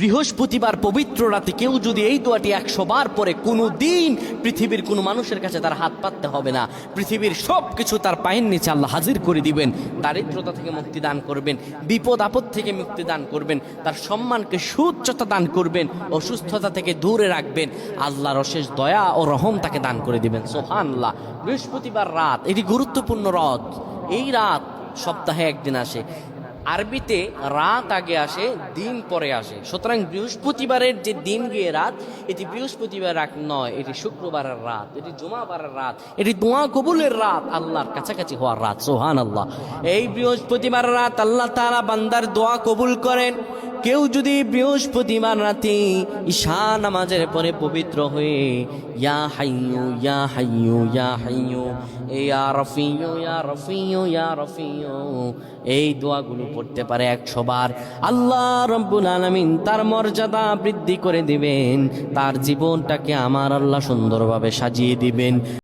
বৃহস্পতিবার পবিত্র রাতে কেউ যদি এই দোয়াটি 100 বার পরে কোনো দিন পৃথিবীর কোনো মানুষের কাছে তার হাত পাততে হবে না। পৃথিবীর সব কিছু তার পায়ের নিচে আল্লাহ হাজির করে দিবেন। দারিদ্রতা থেকে মুক্তি দান করবেন, বিপদ আপদ থেকে মুক্তি দান করবেন, তার সম্মানকে সুউচ্চতা দান করবেন, অসুস্থতা থেকে দূরে রাখবেন। আল্লাহর অশেষ দয়া ও রহম তাকে দান করে দিবেন। সুবহানাল্লাহ। বৃহস্পতিবার রাত এটি গুরুত্বপূর্ণ রাত। এই রাত সপ্তাহে একদিন আসে। আরবিতে রাত আগে আসে, দিন পরে আসে। সুতরাং বৃহস্পতিবারের যে দিন গিয়ে রাত, এটি বৃহস্পতিবার রাত নয়, এটি শুক্রবারের রাত, এটি জুমাবারের রাত, এটি দোয়া কবুলের রাত, আল্লাহর কাছাকাছি হওয়ার রাত। সুবহানাল্লাহ। এই বৃহস্পতিবার রাত আল্লাহ তাআলা বান্দার দোয়া কবুল করেন। কেউ যদি বৃহস্পতিবার রাতে ঈশা নামাজের পরে পবিত্র হয়ে ইয়া হাইয়ু ইয়া হাইয়ু ইয়া হাইয়ু ইয়া রফিয়ু ইয়া রফিয়ু ইয়া রফিয়ু এই দোয়াগুলো পড়তে পারে 100 বার, আল্লাহ রব্বুল আলামিন তার মর্যাদা বৃদ্ধি করে দিবেন, তার জীবনটাকে আমার আল্লাহ সুন্দরভাবে সাজিয়ে দিবেন।